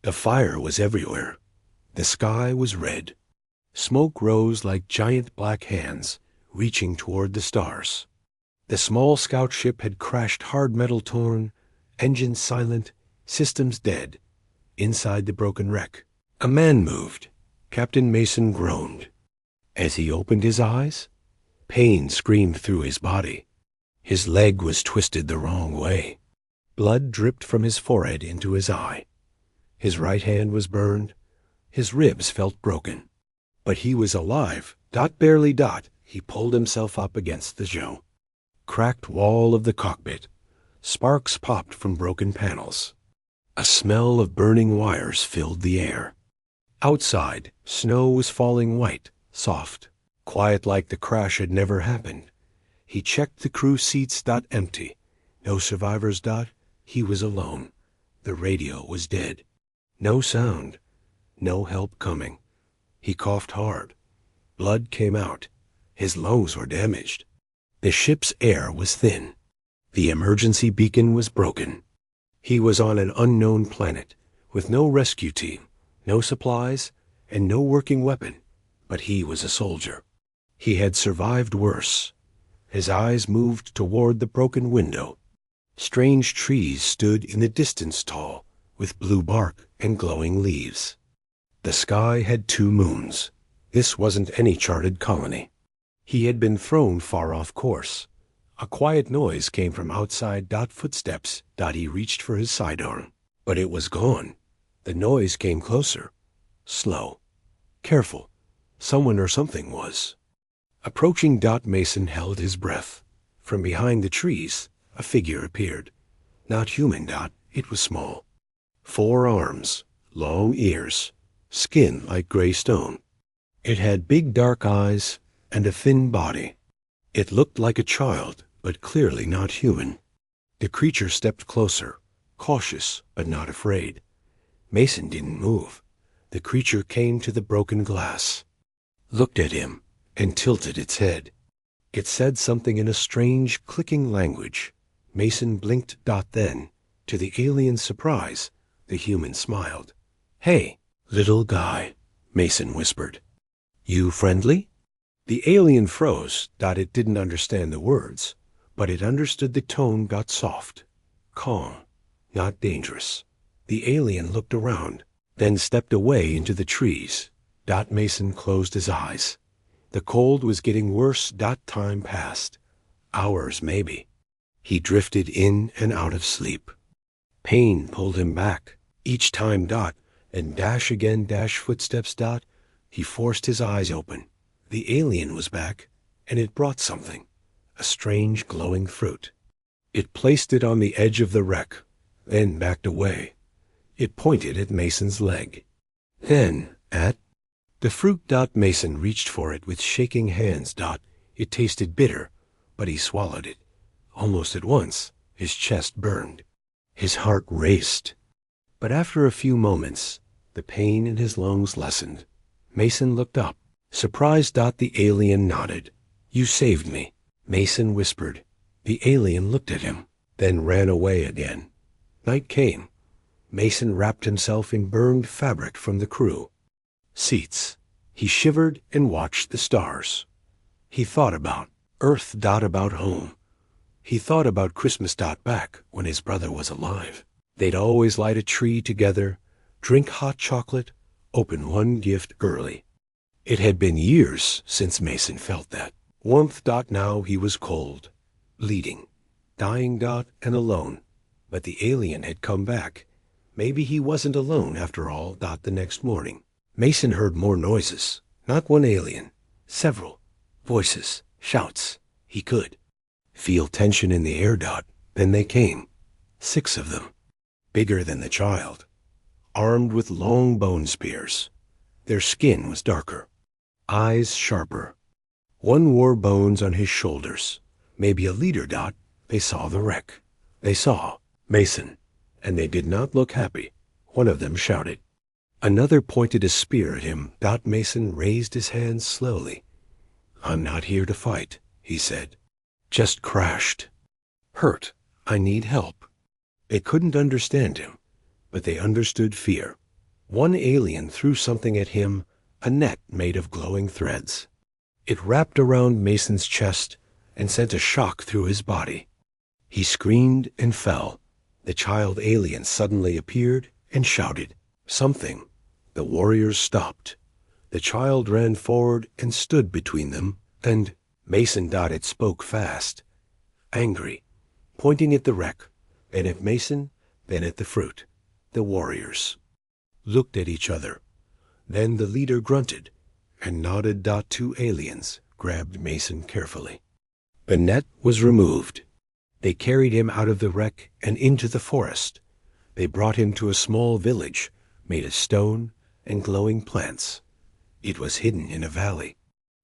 The fire was everywhere. The sky was red. Smoke rose like giant black hands reaching toward the stars. The small scout ship had crashed, hard metal torn, engines silent, systems dead. Inside the broken wreck, a man moved. Captain Mason groaned. As he opened his eyes, pain screamed through his body. His leg was twisted the wrong way. Blood dripped from his forehead into his eye. His right hand was burned. His ribs felt broken. But he was alive. Barely. He pulled himself up against the Joe. Cracked wall of the cockpit. Sparks popped from broken panels. A smell of burning wires filled the air. Outside, snow was falling white, soft, quiet like the crash had never happened. He checked the crew seats. Empty. No survivors. He was alone. The radio was dead. No sound. No help coming. He coughed hard. Blood came out. His lungs were damaged. The ship's air was thin. The emergency beacon was broken. He was on an unknown planet, with no rescue team, no supplies, and no working weapon. But he was a soldier. He had survived worse. His eyes moved toward the broken window. Strange trees stood in the distance tall, with blue bark and glowing leaves. The sky had 2 moons. This wasn't any charted colony. He had been thrown far off course. A quiet noise came from outside. Footsteps. He reached for his sidearm. But it was gone. The noise came closer. Slow. Careful. Someone or something was. Approaching. Mason held his breath. From behind the trees, a figure appeared. Not human. It was small. 4 arms, long ears, skin like gray stone. It had big dark eyes and a thin body. It looked like a child, but clearly not human. The creature stepped closer, cautious but not afraid. Mason didn't move. The creature came to the broken glass, looked at him, and tilted its head. It said something in a strange, clicking language. Mason blinked. Then, to the alien's surprise, the human smiled. "Hey, little guy," Mason whispered. "You friendly?" The alien froze. It didn't understand the words, but it understood the tone. Got soft, calm, not dangerous. The alien looked around, then stepped away into the trees. Mason closed his eyes. The cold was getting worse. Time passed. Hours, maybe. He drifted in and out of sleep. Pain pulled him back. Each time. And dash again. Footsteps. He forced his eyes open. The alien was back, and it brought something. A strange glowing fruit. It placed it on the edge of the wreck, then backed away. It pointed at Mason's leg. Then, at the fruit. Mason reached for it with shaking hands. It tasted bitter, but he swallowed it. Almost at once, his chest burned. His heart raced. But after a few moments, the pain in his lungs lessened. Mason looked up, surprised. The alien nodded. "You saved me," Mason whispered. The alien looked at him, then ran away again. Night came. Mason wrapped himself in burned fabric from the crew. Seats. He shivered and watched the stars. He thought about Earth. About home. He thought about Christmas. Back when his brother was alive. They'd always light a tree together, drink hot chocolate, open one gift early. It had been years since Mason felt that warmth. Now he was cold, bleeding, dying. And alone. But the alien had come back. Maybe he wasn't alone after all. The next morning, Mason heard more noises. Not one alien. Several. Voices. Shouts. He could feel tension in the air. Then they came. 6 of them. Bigger than the child. Armed with long bone spears. Their skin was darker. Eyes sharper. One wore bones on his shoulders. Maybe a leader. They saw the wreck. They saw Mason. And they did not look happy. One of them shouted. Another pointed a spear at him. Mason raised his hands slowly. "I'm not here to fight," he said. "Just crashed. Hurt. I need help." They couldn't understand him, but they understood fear. One alien threw something at him, a net made of glowing threads. It wrapped around Mason's chest and sent a shock through his body. He screamed and fell. The child alien suddenly appeared and shouted something. The warriors stopped. The child ran forward and stood between them, and Mason It spoke fast, angry, pointing at the wreck, then at Mason, then at the fruit. The warriors looked at each other. Then the leader grunted and nodded. Two aliens grabbed Mason carefully. The net was removed. They carried him out of the wreck and into the forest. They brought him to a small village made of stone and glowing plants. It was hidden in a valley.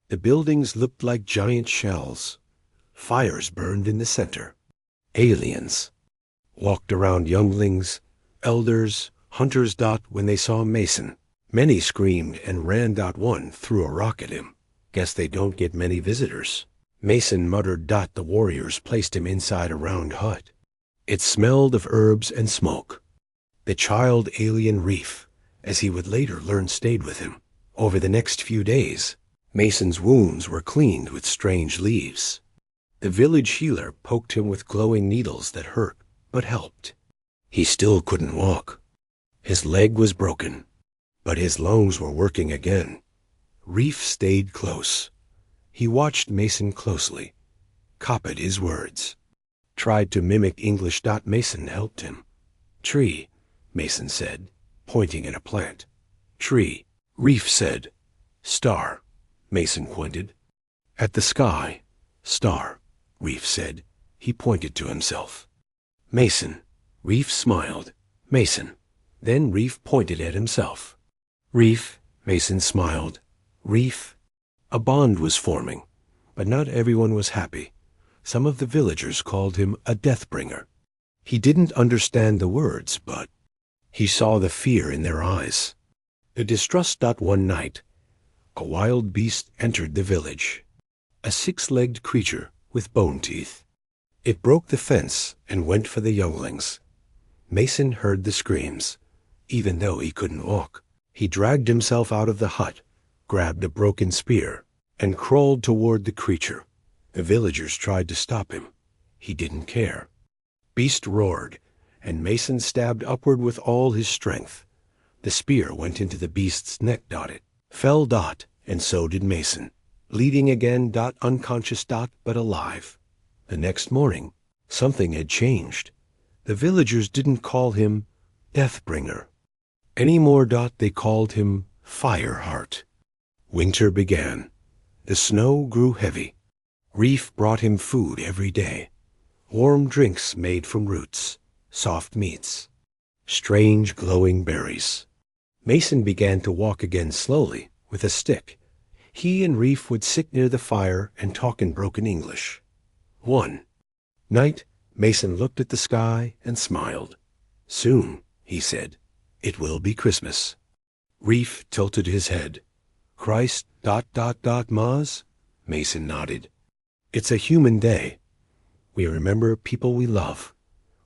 The buildings looked like giant shells. Fires burned in the center. Aliens walked around, younglings, elders, hunters. When they saw Mason, many screamed and ran. One threw a rock at him. Guess they don't get many visitors. Mason muttered. The warriors placed him inside a round hut. It smelled of herbs and smoke. The child alien Reef, as he would later learn, stayed with him. Over the next few days, Mason's wounds were cleaned with strange leaves. The village healer poked him with glowing needles that hurt but helped. He still couldn't walk. His leg was broken, but his lungs were working again. Reef stayed close. He watched Mason closely, copied his words, tried to mimic English. Mason helped him. Tree, Mason said, pointing at a plant. Tree, Reef said. Star, Mason pointed. At the sky. Star, Reef said. He pointed to himself. Mason, Reef smiled. Mason. Then Reef pointed at himself. Reef, Mason smiled. Reef. A bond was forming, but not everyone was happy. Some of the villagers called him a death-bringer. He didn't understand the words, but he saw the fear in their eyes. The distrust. One night, a wild beast entered the village. A six-legged creature with bone teeth. It broke the fence and went for the younglings. Mason heard the screams. Even though he couldn't walk, he dragged himself out of the hut, grabbed a broken spear, and crawled toward the creature. The villagers tried to stop him. He didn't care. Beast roared, and Mason stabbed upward with all his strength. The spear went into the beast's neck. It fell. And so did Mason, bleeding again. Unconscious. But alive. The next morning, something had changed. The villagers didn't call him Deathbringer anymore. They called him Fireheart. Winter began. The snow grew heavy. Reef brought him food every day. Warm drinks made from roots, soft meats, strange glowing berries. Mason began to walk again slowly, with a stick. He and Reef would sit near the fire and talk in broken English. One night, Mason looked at the sky and smiled. Soon, he said, it will be Christmas. Reef tilted his head. Christ, Maz? Mason nodded. It's a human day. We remember people we love.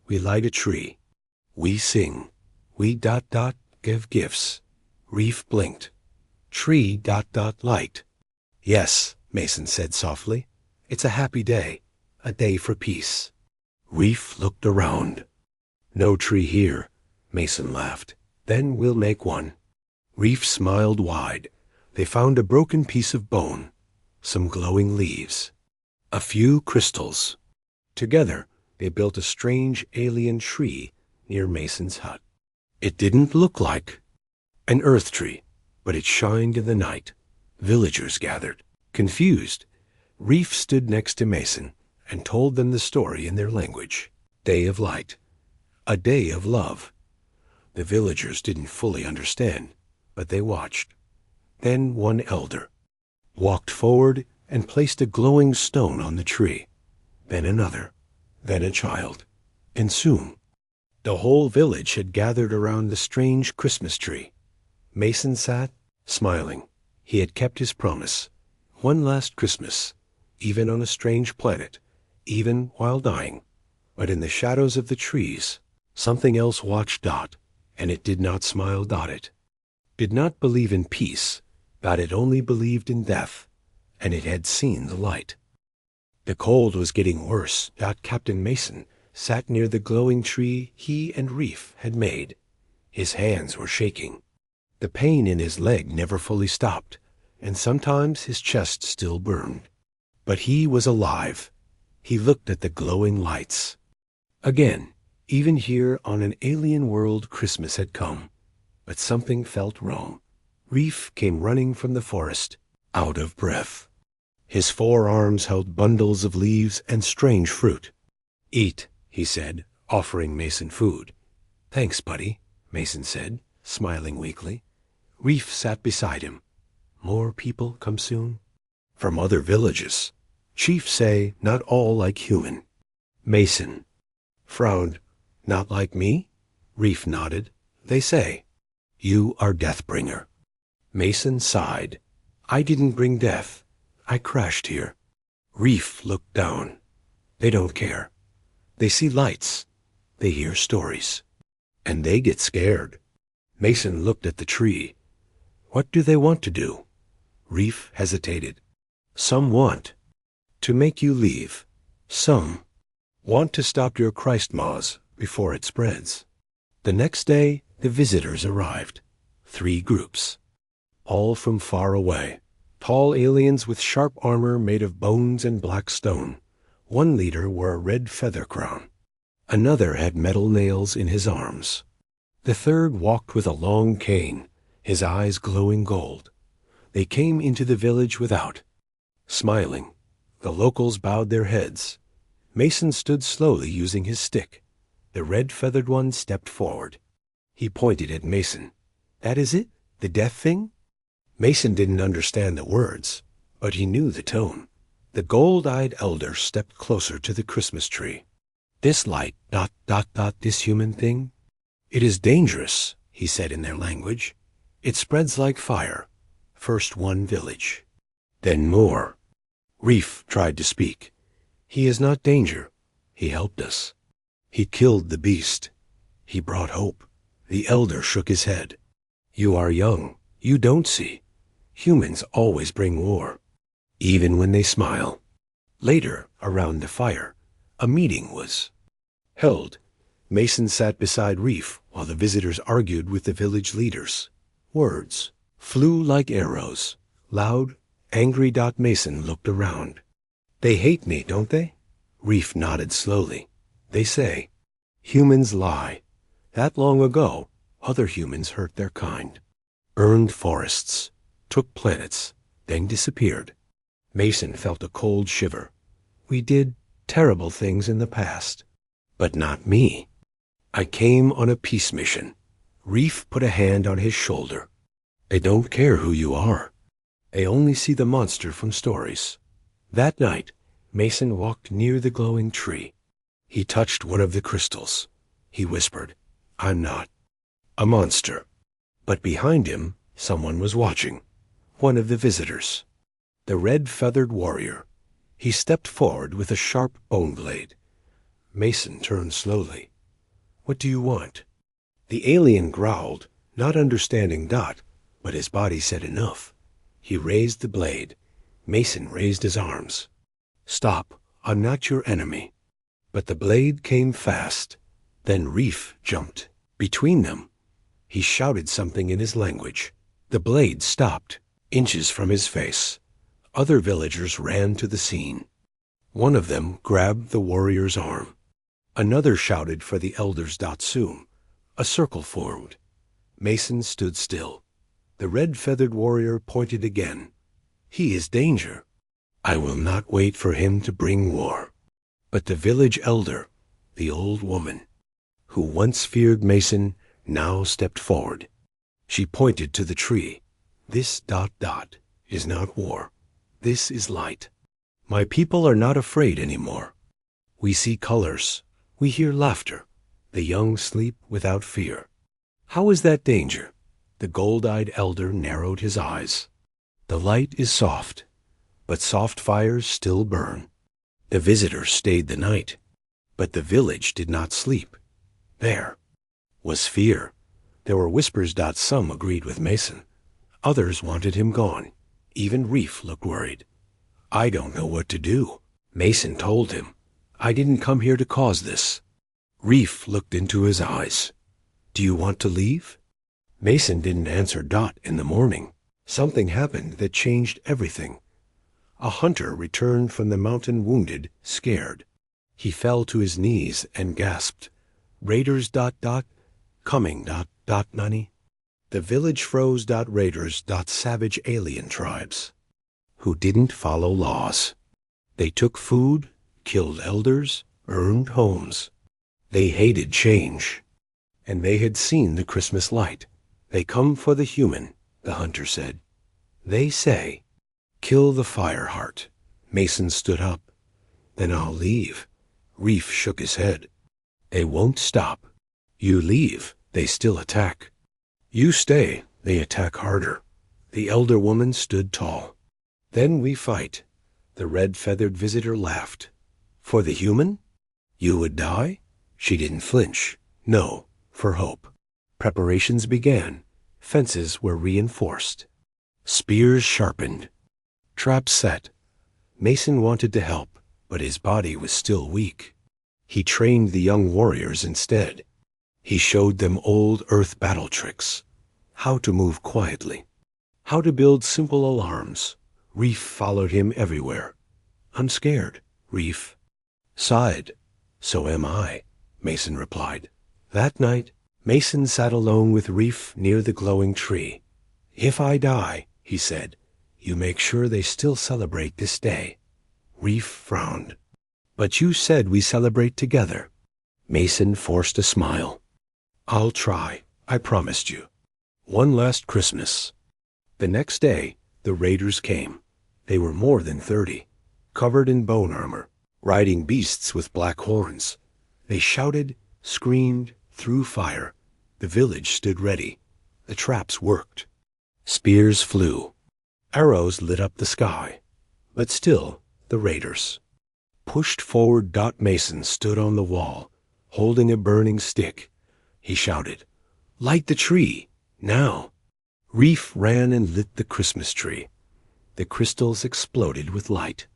We light a tree. We sing. We give gifts. Reef blinked. Tree light. Yes, Mason said softly. It's a happy day. A day for peace. Reef looked around. No tree here, Mason laughed. Then we'll make one. Reef smiled wide. They found a broken piece of bone, some glowing leaves, a few crystals. Together, they built a strange alien tree near Mason's hut. It didn't look like an earth tree, but it shined in the night. Villagers gathered. Confused, Reef stood next to Mason and told them the story in their language. Day of light. A day of love. The villagers didn't fully understand, but they watched. Then one elder walked forward and placed a glowing stone on the tree. Then another. Then a child. And soon, the whole village had gathered around the strange Christmas tree. Mason sat, smiling. He had kept his promise. One last Christmas, even on a strange planet, even while dying. But in the shadows of the trees, something else watched. And it did not smile. It did not believe in peace, but it only believed in death, and it had seen the light. The cold was getting worse. Captain Mason sat near the glowing tree he and Reef had made. His hands were shaking. The pain in his leg never fully stopped, and sometimes his chest still burned. But he was alive. He looked at the glowing lights. Again, even here on an alien world, Christmas had come. But something felt wrong. Reef came running from the forest, out of breath. His forearms held bundles of leaves and strange fruit. "Eat," he said, offering Mason food. "Thanks, buddy," Mason said, smiling weakly. Reef sat beside him. "More people come soon?" "From other villages. Chiefs say not all like human." Mason frowned. "Not like me?" Reef nodded. "They say. You are Deathbringer." Mason sighed. "I didn't bring death. I crashed here." Reef looked down. "They don't care. They see lights. They hear stories. And they get scared." Mason looked at the tree. "What do they want to do?" Reef hesitated. "Some want to make you leave. Some want to stop your Christmas before it spreads." The next day, the visitors arrived. 3 groups. All from far away. Tall aliens with sharp armor made of bones and black stone. One leader wore a red feather crown. Another had metal nails in his arms. The third walked with a long cane, his eyes glowing gold. They came into the village without. Smiling, the locals bowed their heads. Mason stood slowly using his stick. The red-feathered one stepped forward. He pointed at Mason. "That is it? The death thing?" Mason didn't understand the words, but he knew the tone. The gold-eyed elder stepped closer to the Christmas tree. "This light, ... this human thing? It is dangerous," he said in their language. "It spreads like fire. First one village, then more." Reef tried to speak. "He is not danger. He helped us. He killed the beast. He brought hope." The elder shook his head. "You are young. You don't see. Humans always bring war, even when they smile." Later, around the fire, a meeting was held. Mason sat beside Reef while the visitors argued with the village leaders. Words flew like arrows, loud, angry. Mason looked around. "They hate me, don't they?" Reef nodded slowly. "They say humans lie. That long ago, other humans hurt their kind, earned forests, took planets, then disappeared." Mason felt a cold shiver. "We did terrible things in the past, but not me. I came on a peace mission." Reef put a hand on his shoulder. "They don't care who you are. They only see the monster from stories." That night, Mason walked near the glowing tree. He touched one of the crystals. He whispered, "I'm not a monster." But behind him, someone was watching. One of the visitors. The red-feathered warrior. He stepped forward with a sharp bone blade. Mason turned slowly. "What do you want?" The alien growled, not understanding Dot, but his body said enough. He raised the blade. Mason raised his arms. "Stop. I'm not your enemy." But the blade came fast. Then Reef jumped. Between them, he shouted something in his language. The blade stopped, inches from his face. Other villagers ran to the scene. One of them grabbed the warrior's arm. Another shouted for the elders. Soon, a circle formed. Mason stood still. The red-feathered warrior pointed again. "He is danger. I will not wait for him to bring war." But the village elder, the old woman, who once feared Mason, now stepped forward. She pointed to the tree. "This ... is not war. This is light. My people are not afraid anymore. We see colors. We hear laughter. The young sleep without fear." "How is that danger?" The gold-eyed elder narrowed his eyes. "The light is soft, but soft fires still burn." The visitors stayed the night, but the village did not sleep. There was fear. There were whispers. Some agreed with Mason. Others wanted him gone. Even Reef looked worried. I don't know what to do, Mason told him. I didn't come here to cause this. Reef looked into his eyes. Do you want to leave? Mason didn't answer. In the morning, something happened that changed everything. A hunter returned from the mountain wounded, scared. He fell to his knees and gasped, Raiders. Coming. Nani? The village froze. Raiders. Savage alien tribes who didn't follow laws. They took food, killed elders, earned homes. They hated change. And they had seen the Christmas light. They come for the human, the hunter said. They say, kill the fire heart. Mason stood up. Then I'll leave. Reef shook his head. They won't stop. You leave, they still attack. You stay, they attack harder. The elder woman stood tall. Then we fight. The red-feathered visitor laughed. For the human? You would die? She didn't flinch. No, for hope. Preparations began. Fences were reinforced. Spears sharpened. Traps set. Mason wanted to help, but his body was still weak. He trained the young warriors instead. He showed them old Earth battle tricks. How to move quietly. How to build simple alarms. Reef followed him everywhere. I'm scared, Reef sighed. So am I, Mason replied. That night, Mason sat alone with Reef near the glowing tree. If I die, he said, you make sure they still celebrate this day. Reef frowned. But you said we celebrate together. Mason forced a smile. I'll try, I promised you. One last Christmas. The next day, the raiders came. They were more than 30, covered in bone armor, riding beasts with black horns. They shouted, screamed, threw fire. The village stood ready. The traps worked. Spears flew. Arrows lit up the sky. But still, the raiders pushed forward. Mason stood on the wall, holding a burning stick. He shouted, light the tree, now. Reef ran and lit the Christmas tree. The crystals exploded with light.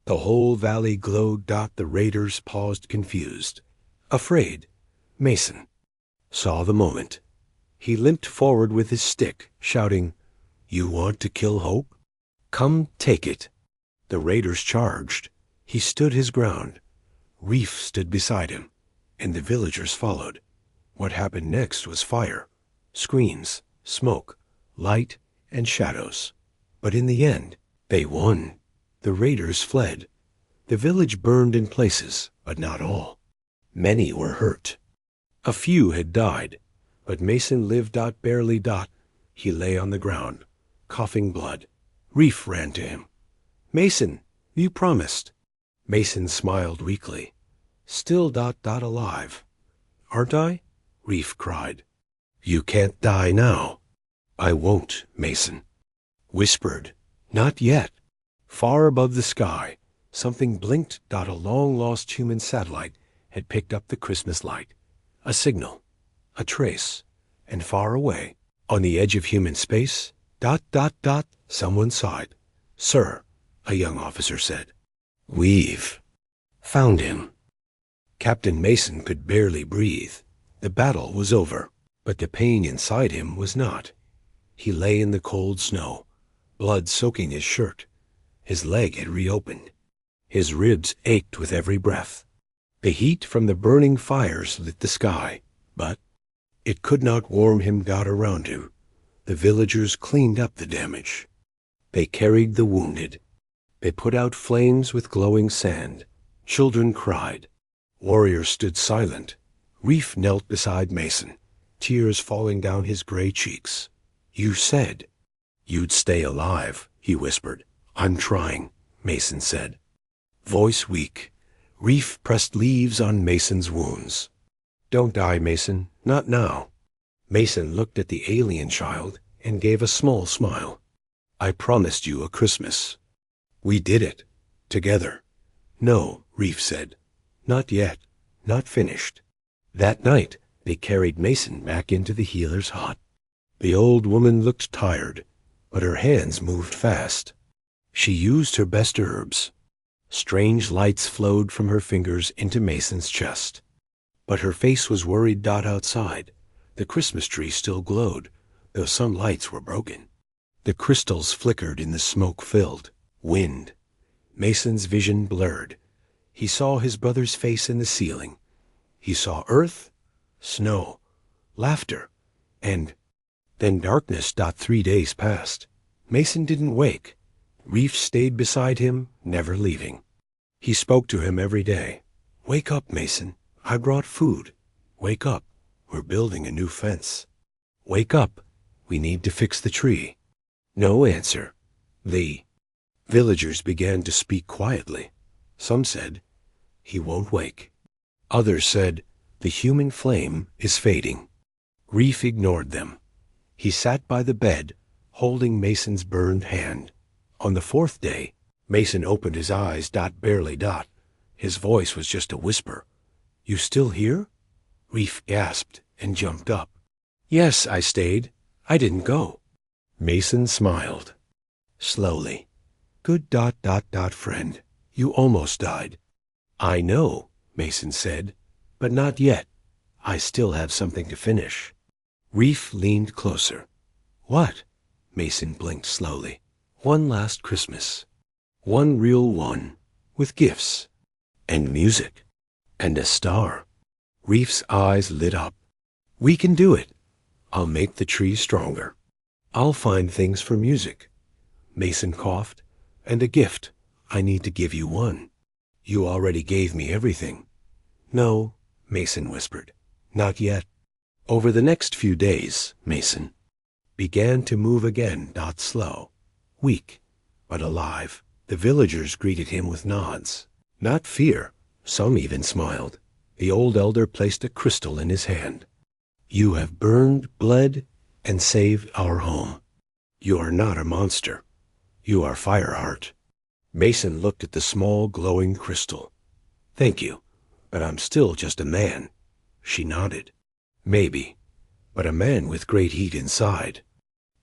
The whole valley glowed. The raiders paused confused. Afraid. Mason saw the moment. He limped forward with his stick, shouting, You want to kill hope? Come take it. The raiders charged. He stood his ground. Reef stood beside him, and the villagers followed. What happened next was fire, screams, smoke, light, and shadows. But in the end, they won. The raiders fled. The village burned in places, but not all. Many were hurt. A few had died, but Mason lived. Barely. He lay on the ground, coughing blood. Reef ran to him. Mason, you promised. Mason smiled weakly. Still. Alive. Aren't I? Reef cried. You can't die now. I won't, Mason whispered. Not yet. Far above the sky, something blinked. A long-lost human satellite had picked up the Christmas light. A signal. A trace. And far away, on the edge of human space, someone sighed. Sir, a young officer said. We've found him. Captain Mason could barely breathe. The battle was over, but the pain inside him was not. He lay in the cold snow, blood soaking his shirt. His leg had reopened. His ribs ached with every breath. The heat from the burning fires lit the sky, but it could not warm him. Around him, the villagers cleaned up the damage. They carried the wounded. They put out flames with glowing sand. Children cried. Warriors stood silent. Reef knelt beside Mason, tears falling down his gray cheeks. You said you'd stay alive, he whispered. I'm trying, Mason said. Voice weak, Reef pressed leaves on Mason's wounds. Don't die, Mason, not now. Mason looked at the alien child and gave a small smile. I promised you a Christmas. We did it, together. No, Reef said. Not yet, not finished. That night, They carried Mason back into the healer's hut. The old woman looked tired, but her hands moved fast. She used her best herbs. Strange lights flowed from her fingers into Mason's chest. But her face was worried. Outside, the Christmas tree still glowed, though some lights were broken. The crystals flickered in the smoke-filled wind. Mason's vision blurred. He saw his brother's face in the ceiling. He saw earth, snow, laughter, and then darkness. 3 days passed. Mason didn't wake. Reef stayed beside him, never leaving. He spoke to him every day. "Wake up, Mason. I brought food. Wake up. We're building a new fence. Wake up. We need to fix the tree." No answer. The villagers began to speak quietly. Some said, "He won't wake." Others said, "The human flame is fading." Reef ignored them. He sat by the bed, holding Mason's burned hand. On the 4th day, Mason opened his eyes. Barely. His voice was just a whisper. "You still here?" Reef gasped and jumped up. "Yes, I stayed. I didn't go." Mason smiled. Slowly. "Good. Friend. You almost died." "I know," Mason said, "but not yet. I still have something to finish." Reef leaned closer. "What?" Mason blinked slowly. "One last Christmas. One real one, with gifts, and music, and a star." Reef's eyes lit up. "We can do it. I'll make the tree stronger. I'll find things for music." Mason coughed. "And a gift. I need to give you one. You already gave me everything." "No," Mason whispered. "Not yet." Over the next few days, Mason began to move again. Slow, weak, but alive. The villagers greeted him with nods. Not fear. Some even smiled. The old elder placed a crystal in his hand. "You have burned, bled, and saved our home. You are not a monster. You are Fireheart." Mason looked at the small, glowing crystal. "Thank you, but I'm still just a man." She nodded. "Maybe, but a man with great heat inside."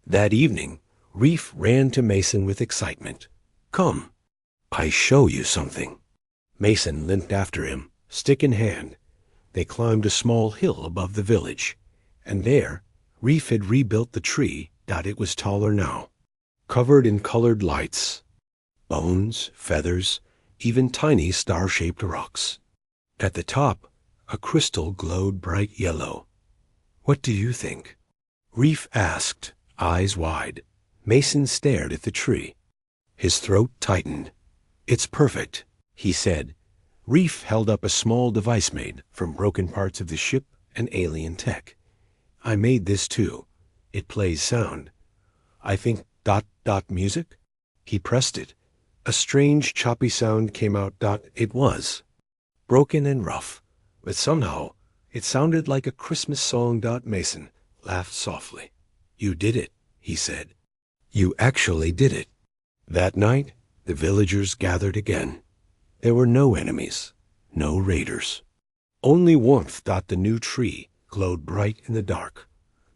That evening, Reef ran to Mason with excitement. "Come, I show you something." Mason limped after him, stick in hand. They climbed a small hill above the village, and there Reef had rebuilt the tree. It was taller now, covered in colored lights, bones, feathers, even tiny star-shaped rocks. At the top, a crystal glowed bright yellow. "What do you think?" Reef asked, eyes wide. Mason stared at the tree. His throat tightened. "It's perfect," he said. Reef held up a small device made from broken parts of the ship and alien tech. "I made this too. It plays sound. I think ... music?" He pressed it. A strange choppy sound came out. It was broken and rough, but somehow it sounded like a Christmas song. Mason laughed softly. "You did it," he said. "You actually did it." That night, the villagers gathered again. There were no enemies, no raiders. Only warmth. The new tree glowed bright in the dark.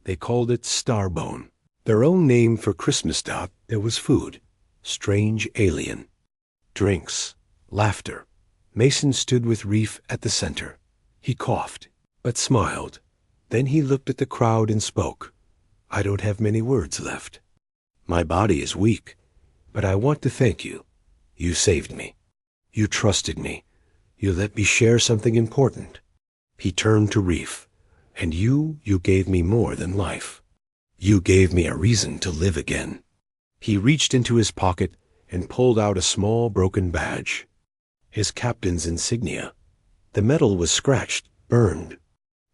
They called it Starbone, their own name for Christmas. There was food, strange alien, drinks, laughter. Mason stood with Reef at the center. He coughed, but smiled. Then he looked at the crowd and spoke. "I don't have many words left. My body is weak, but I want to thank you. You saved me. You trusted me. You let me share something important." He turned to Reef. "And you gave me more than life. You gave me a reason to live again." He reached into his pocket and pulled out a small broken badge. His captain's insignia. The metal was scratched, burned,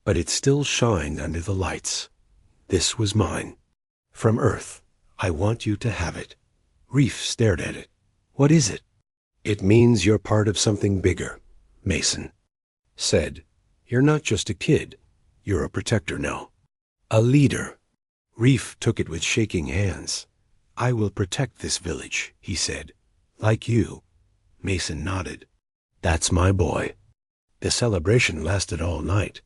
but it still shined under the lights. "This was mine. From Earth. I want you to have it." Reef stared at it. "What is it?" "It means you're part of something bigger," Mason said. "You're not just a kid. You're a protector now. A leader." Reef took it with shaking hands. "I will protect this village," he said. "Like you." Mason nodded. "That's my boy." The celebration lasted all night,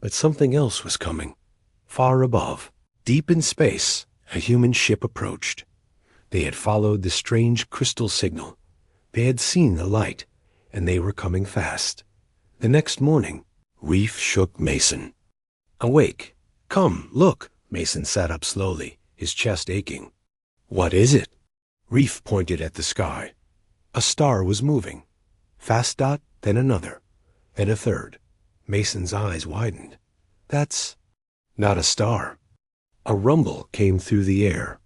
But something else was coming. Far above, deep in space, a human ship approached. They had followed the strange crystal signal. They had seen the light, and they were coming fast. The next morning, Reef shook Mason. Awake. Come, look. Mason sat up slowly, his chest aching. What is it? Reef pointed at the sky. A star was moving. Fast dot, then another, then a third. Mason's eyes widened. That's not a star. A rumble came through the air.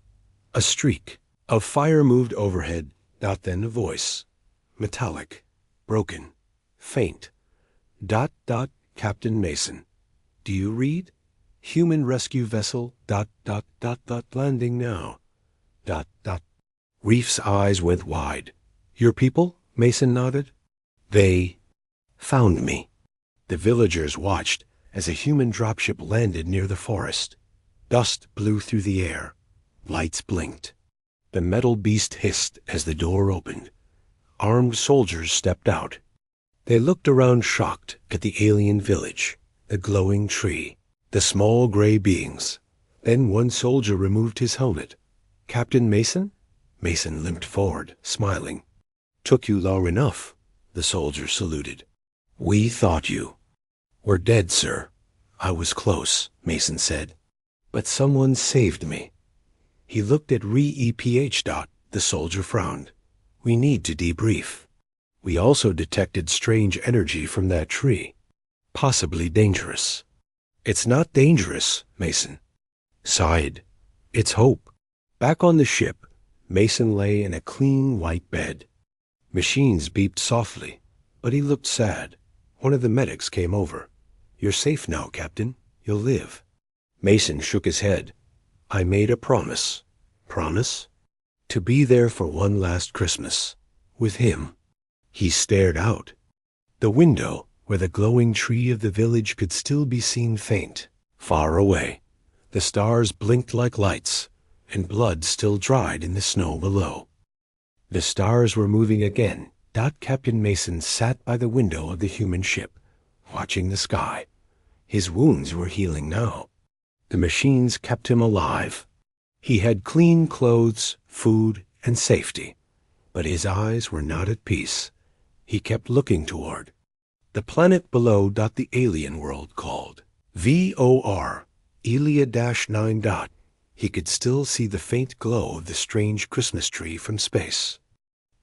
A streak of fire moved overhead, then a voice. Metallic, broken, faint. Captain Mason. Do you read? Human rescue vessel, landing now. Reef's eyes went wide. Your people? Mason nodded. They found me. The villagers watched as a human dropship landed near the forest. Dust blew through the air. Lights blinked. The metal beast hissed as the door opened. Armed soldiers stepped out. They looked around shocked at the alien village, the glowing tree, the small gray beings. Then one soldier removed his helmet. Captain Mason? Mason limped forward, smiling. Took you long enough, the soldier saluted. We thought you were dead, sir. I was close, Mason said. But someone saved me. He looked at Re-EPH. The soldier frowned. We need to debrief. We also detected strange energy from that tree. Possibly dangerous. It's not dangerous, Mason sighed. It's hope. Back on the ship, Mason lay in a clean white bed. Machines beeped softly, but he looked sad. One of the medics came over. You're safe now, Captain. You'll live. Mason shook his head. I made a promise. Promise? To be there for one last Christmas. With him. He stared out. The window, where the glowing tree of the village could still be seen faint, far away. The stars blinked like lights, and blood still dried in the snow below. The stars were moving again. Captain Mason sat by the window of the human ship, watching the sky. His wounds were healing now. The machines kept him alive. He had clean clothes, food, and safety. But his eyes were not at peace. He kept looking toward the planet below. The alien world called. VOR, Elia-9. He could still see the faint glow of the strange Christmas tree from space.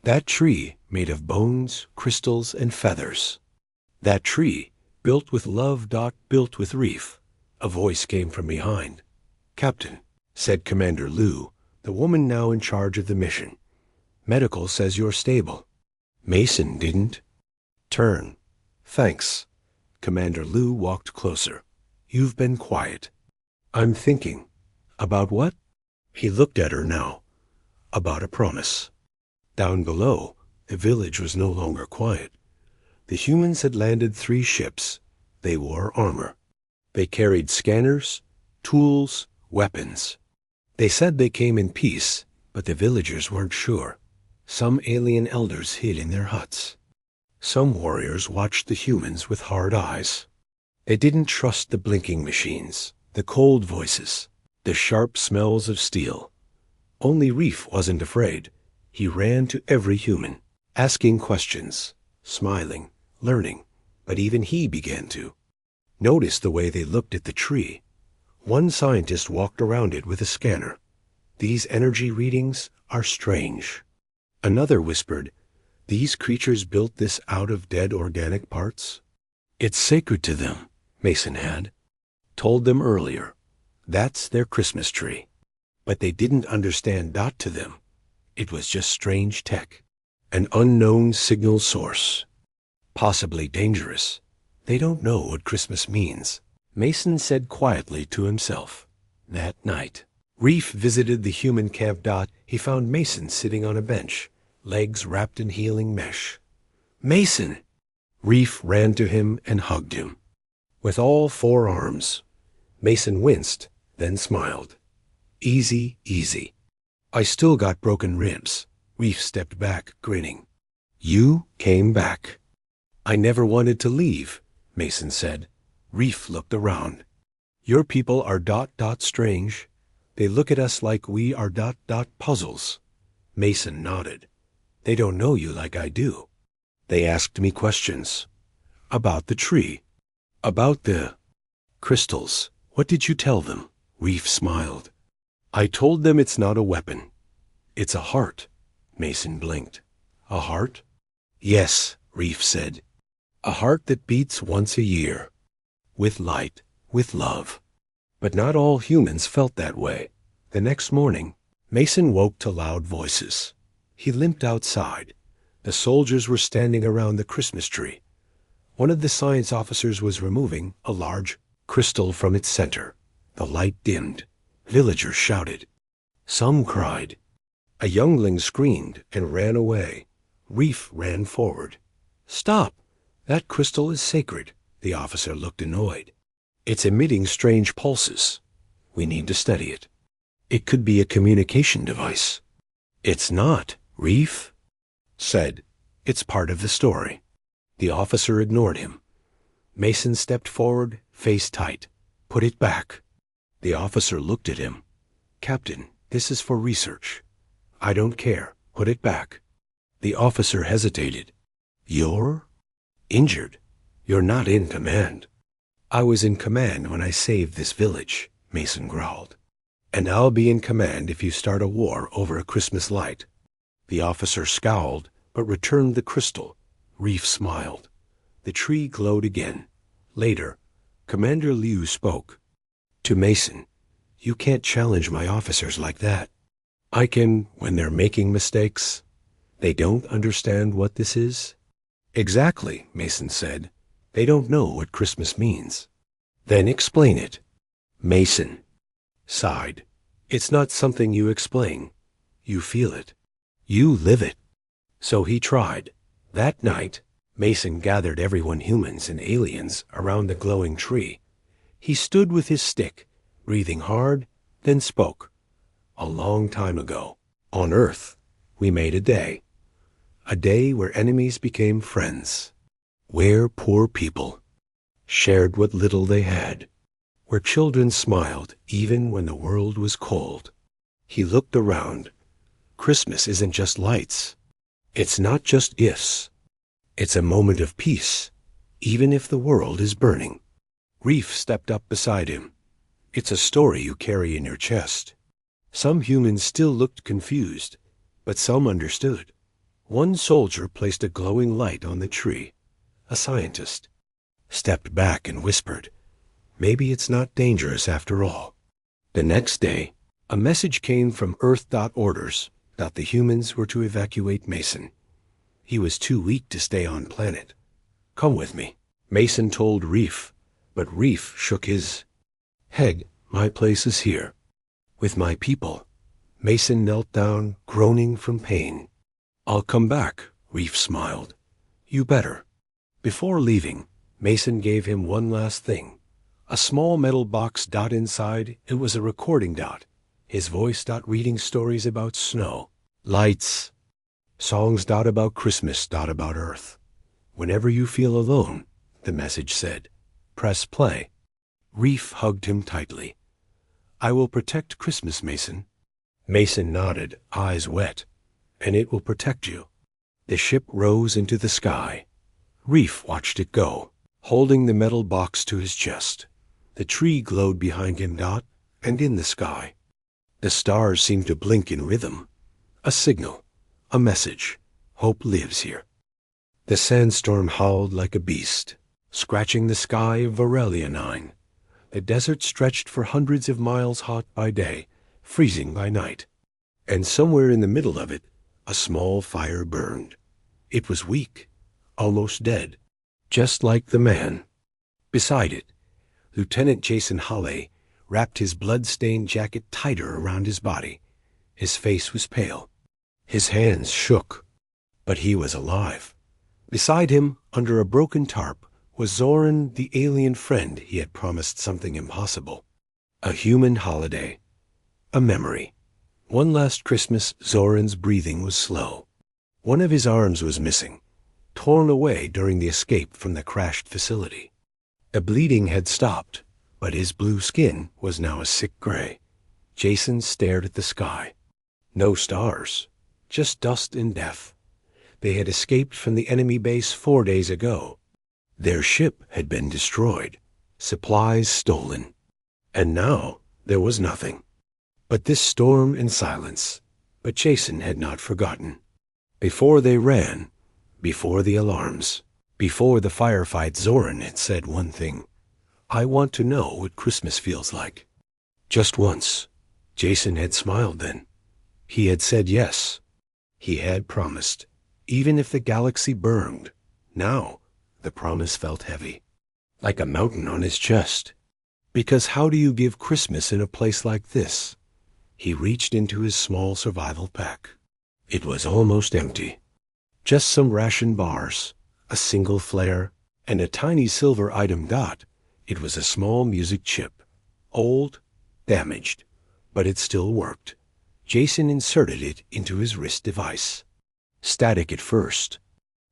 That tree made of bones, crystals, and feathers. That tree built with love. Built with Reef. A voice came from behind. Captain, said Commander Liu, the woman now in charge of the mission. Medical says you're stable. Mason didn't turn. Thanks. Commander Liu walked closer. You've been quiet. I'm thinking. About what? He looked at her now. About a promise. Down below, the village was no longer quiet. The humans had landed 3 ships. They wore armor. They carried scanners, tools, weapons. They said they came in peace, but the villagers weren't sure. Some alien elders hid in their huts. Some warriors watched the humans with hard eyes. They didn't trust the blinking machines, the cold voices, the sharp smells of steel. Only Reef wasn't afraid. He ran to every human, asking questions, smiling, learning, but even he began to notice the way they looked at the tree. One scientist walked around it with a scanner. These energy readings are strange. Another whispered, these creatures built this out of dead organic parts? It's sacred to them, Mason had told them earlier. That's their Christmas tree. But they didn't understand. To them, it was just strange tech, an unknown signal source. Possibly dangerous. They don't know what Christmas means, Mason said quietly to himself. That night, Reef visited the human camp. He found Mason sitting on a bench, legs wrapped in healing mesh. Mason! Reef ran to him and hugged him. With all 4 arms. Mason winced, then smiled. Easy, easy. I still got broken ribs. Reef stepped back, grinning. You came back. I never wanted to leave, Mason said. Reef looked around. Your people are ... strange. They look at us like we are ... puzzles. Mason nodded. They don't know you like I do. They asked me questions. About the tree. About the crystals. What did you tell them? Reef smiled. I told them it's not a weapon. It's a heart. Mason blinked. A heart? Yes, Reef said. A heart that beats once a year. With light, with love. But not all humans felt that way. The next morning, Mason woke to loud voices. He limped outside. The soldiers were standing around the Christmas tree. One of the science officers was removing a large crystal from its center. The light dimmed. Villagers shouted. Some cried. A youngling screamed and ran away. Reef ran forward. Stop! That crystal is sacred. The officer looked annoyed. It's emitting strange pulses. We need to study it. It could be a communication device. It's not, Reef said. It's part of the story. The officer ignored him. Mason stepped forward, face tight. Put it back. The officer looked at him. Captain, this is for research. I don't care. Put it back. The officer hesitated. You're injured. You're not in command. I was in command when I saved this village, Mason growled. And I'll be in command if you start a war over a Christmas light. The officer scowled, but returned the crystal. Reef smiled. The tree glowed again. Later, Commander Liu spoke. To Mason, you can't challenge my officers like that. I can when they're making mistakes. They don't understand what this is. Exactly, Mason said. They don't know what Christmas means. Then explain it. Mason sighed. It's not something you explain. You feel it. You live it. So he tried. That night, Mason gathered everyone, humans and aliens, around the glowing tree. He stood with his stick, breathing hard, then spoke. A long time ago, on Earth, we made a day. A day where enemies became friends. Where poor people shared what little they had. Where children smiled even when the world was cold. He looked around. Christmas isn't just lights. It's not just gifts. It's a moment of peace, even if the world is burning. Reef stepped up beside him. It's a story you carry in your chest. Some humans still looked confused, but some understood. One soldier placed a glowing light on the tree. A scientist stepped back and whispered, maybe it's not dangerous after all. The next day, a message came from Earth. Orders that the humans were to evacuate Mason. He was too weak to stay on planet. Come with me, Mason told Reef, but Reef shook his head. My place is here, with my people. Mason knelt down, groaning from pain. I'll come back, Reef smiled. You better. Before leaving, Mason gave him one last thing. A small metal box. Inside, it was a recording. His voice. Reading stories about snow, lights, songs. About Christmas. About Earth. Whenever you feel alone, the message said, press play. Reef hugged him tightly. I will protect Christmas, Mason. Mason nodded, eyes wet. And it will protect you. The ship rose into the sky. Reef watched it go, holding the metal box to his chest. The tree glowed behind him. And in the sky, the stars seemed to blink in rhythm. A signal, a message. Hope lives here. The sandstorm howled like a beast, scratching the sky of Varelia 9. The desert stretched for hundreds of miles, hot by day, freezing by night. And somewhere in the middle of it, a small fire burned. It was weak, almost dead, just like the man. Beside it, Lieutenant Jason Hawley wrapped his blood-stained jacket tighter around his body. His face was pale. His hands shook, but he was alive. Beside him, under a broken tarp, was Zoran, the alien friend he had promised something impossible. A human holiday. A memory. One last Christmas, Zoran's breathing was slow. One of his arms was missing, torn away during the escape from the crashed facility. The bleeding had stopped, but his blue skin was now a sick gray. Jason stared at the sky. No stars, just dust and death. They had escaped from the enemy base 4 days ago. Their ship had been destroyed, supplies stolen, and now there was nothing but this storm and silence. But Jason had not forgotten. Before they ran, before the alarms, before the firefight, Zoran had said one thing: "I want to know what Christmas feels like." Just once. Jason had smiled then. He had said yes. He had promised, even if the galaxy burned. Now, the promise felt heavy, like a mountain on his chest. Because how do you give Christmas in a place like this? He reached into his small survival pack. It was almost empty. Just some ration bars, a single flare, and a tiny silver item dot. It was a small music chip. Old, damaged, but it still worked. Jason inserted it into his wrist device. Static at first.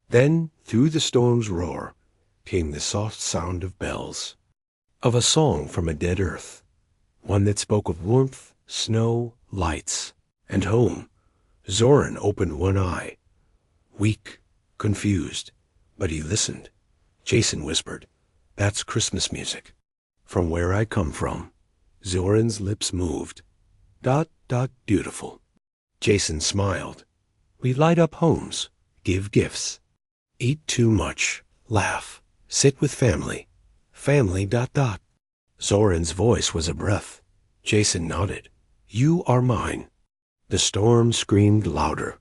Then, through the storm's roar, came the soft sound of bells. Of a song from a dead earth. One that spoke of warmth, snow, lights, and home. Zoran opened one eye. Weak, confused, but he listened. Jason whispered, "That's Christmas music. From where I come from." Zoran's lips moved. Dot, dot, beautiful. Jason smiled. "We light up homes, give gifts, eat too much, laugh, sit with family. Family, dot, dot." Zoran's voice was a breath. Jason nodded. "You are mine." The storm screamed louder.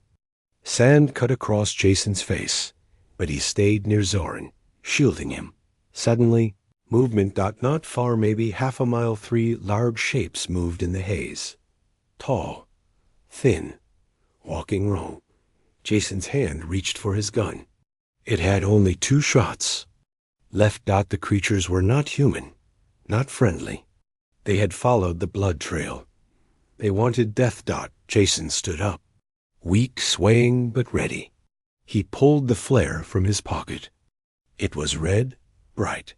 Sand cut across Jason's face, but he stayed near Zoran, shielding him. Suddenly, movement. Not far, maybe half a mile, 3 large shapes moved in the haze. Tall, thin, walking wrong. Jason's hand reached for his gun. It had only 2 shots. Left. The creatures were not human, not friendly. They had followed the blood trail. They wanted death. Jason stood up, weak, swaying, but ready. He pulled the flare from his pocket. It was red, bright.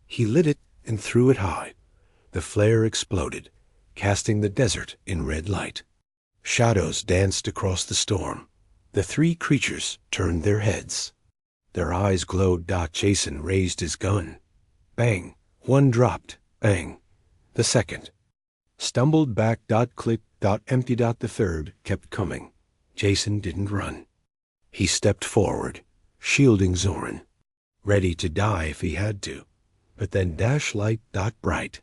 He lit it and threw it high. The flare exploded, casting the desert in red light. Shadows danced across the storm. The 3 creatures turned their heads. Their eyes glowed. Jason raised his gun. Bang. One dropped. Bang. The second. Stumbled back. Click. Empty. The third kept coming. Jason didn't run. He stepped forward, shielding Zoran, ready to die if he had to. But then dash light. Bright.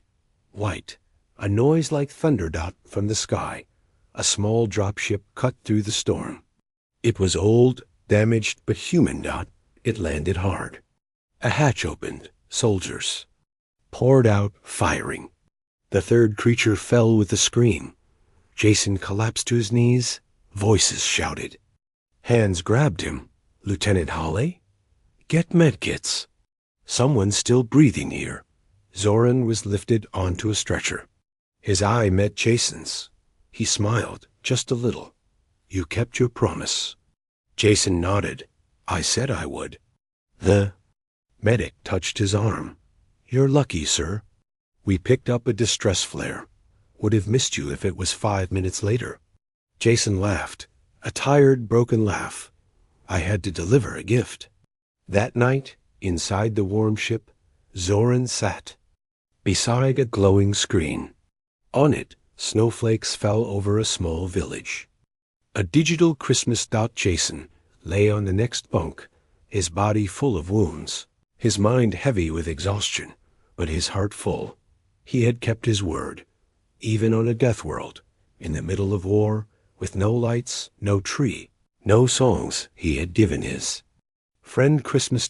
White. A noise like thunder. From the sky. A small dropship cut through the storm. It was old, damaged, but human. It landed hard. A hatch opened. Soldiers poured out, firing. The third creature fell with a scream. Jason collapsed to his knees. Voices shouted. Hands grabbed him. "Lieutenant Hawley? Get medkits. Someone's still breathing here." Zoran was lifted onto a stretcher. His eye met Jason's. He smiled, just a little. "You kept your promise." Jason nodded. "I said I would." The medic touched his arm. "You're lucky, sir. We picked up a distress flare. Would have missed you if it was 5 minutes later." Jason laughed, a tired, broken laugh. "I had to deliver a gift." That night, inside the warm ship, Zoran sat beside a glowing screen. On it, snowflakes fell over a small village. A digital Christmas. Jason lay on the next bunk, his body full of wounds, his mind heavy with exhaustion, but his heart full. He had kept his word, even on a death world, in the middle of war, with no lights, no tree, no songs. He had given his friend Christmas.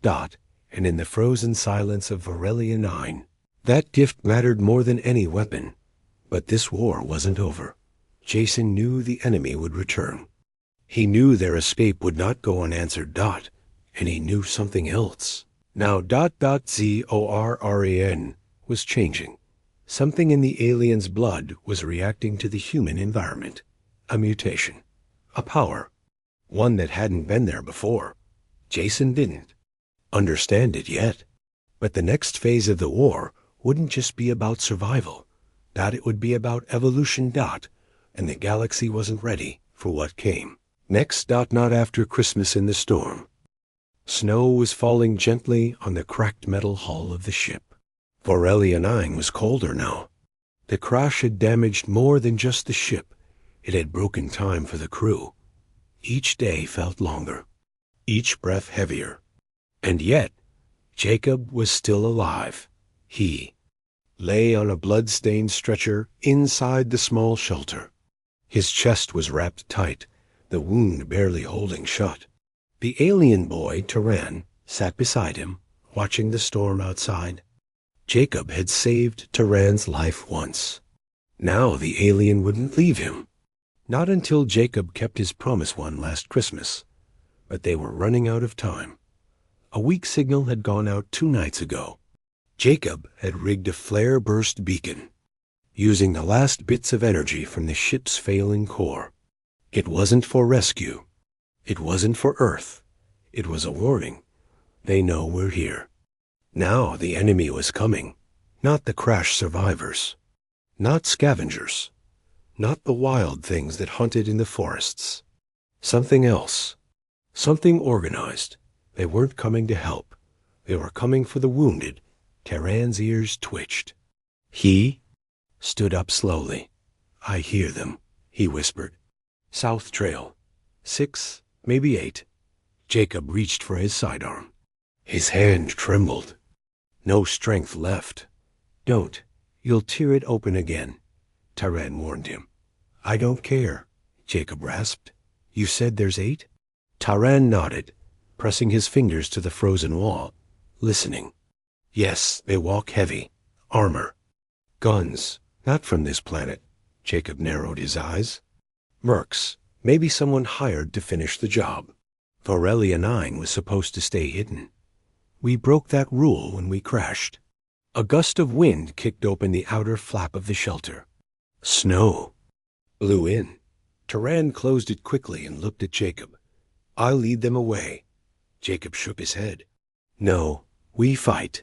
And in the frozen silence of Varelia 9, that gift mattered more than any weapon. But this war wasn't over. Jason knew the enemy would return. He knew their escape would not go unanswered. And he knew something else. Now. Zoran was changing. Something in the alien's blood was reacting to the human environment. A mutation. A power. One that hadn't been there before. Jason didn't understand it yet. But the next phase of the war wouldn't just be about survival. That it would be about evolution. And the galaxy wasn't ready for what came. Next. Not after Christmas in the storm. Snow was falling gently on the cracked metal hull of the ship. Vorellia 9 was colder now. The crash had damaged more than just the ship. It had broken time for the crew. Each day felt longer, each breath heavier. And yet, Jacob was still alive. He lay on a blood-stained stretcher inside the small shelter. His chest was wrapped tight, the wound barely holding shut. The alien boy, Taran, sat beside him, watching the storm outside. Jacob had saved Taran's life once. Now the alien wouldn't leave him. Not until Jacob kept his promise one last Christmas. But they were running out of time. A weak signal had gone out 2 nights ago. Jacob had rigged a flare-burst beacon, using the last bits of energy from the ship's failing core. It wasn't for rescue. It wasn't for Earth. It was a warning. They know we're here. Now the enemy was coming. Not the crash survivors. Not scavengers. Not the wild things that hunted in the forests. Something else. Something organized. They weren't coming to help. They were coming for the wounded. Taran's ears twitched. He stood up slowly. I hear them, he whispered. South Trail. 6, maybe 8. Jacob reached for his sidearm. His hand trembled. No strength left. Don't. You'll tear it open again, Taran warned him. I don't care, Jacob rasped. You said there's 8? Taran nodded, pressing his fingers to the frozen wall, listening. Yes, they walk heavy. Armor. Guns. Not from this planet. Jacob narrowed his eyes. Mercs. Maybe someone hired to finish the job. Vorellia 9 was supposed to stay hidden. We broke that rule when we crashed. A gust of wind kicked open the outer flap of the shelter. Snow blew in. Taran closed it quickly and looked at Jacob. I'll lead them away. Jacob shook his head. No, we fight.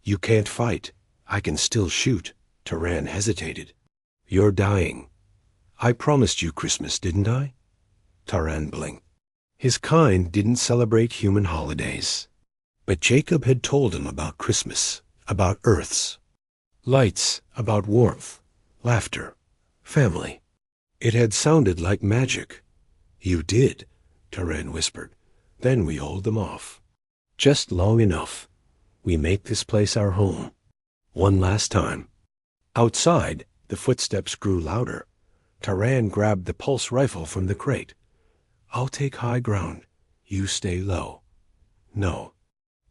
You can't fight. I can still shoot. Taran hesitated. You're dying. I promised you Christmas, didn't I? Taran blinked. His kind didn't celebrate human holidays. But Jacob had told him about Christmas, about Earth's lights, about warmth, laughter, family. It had sounded like magic. You did, Taran whispered. Then we hold them off. Just long enough. We make this place our home. One last time. Outside, the footsteps grew louder. Taran grabbed the pulse rifle from the crate. I'll take high ground. You stay low. No.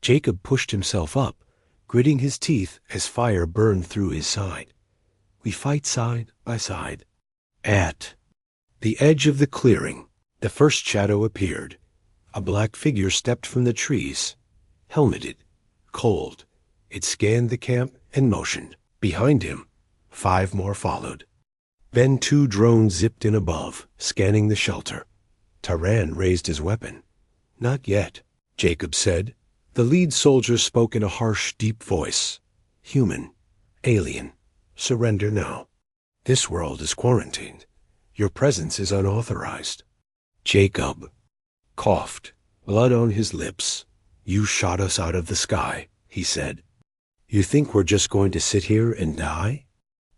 Jacob pushed himself up, gritting his teeth as fire burned through his side. We fight side by side. At the edge of the clearing, the first shadow appeared. A black figure stepped from the trees, helmeted, cold. It scanned the camp and motioned. Behind him, 5 more followed. Then 2 drones zipped in above, scanning the shelter. Taran raised his weapon. Not yet, Jacob said. The lead soldier spoke in a harsh, deep voice. Human, alien, surrender now. This world is quarantined. Your presence is unauthorized. Jacob coughed, blood on his lips. You shot us out of the sky, he said. You think we're just going to sit here and die?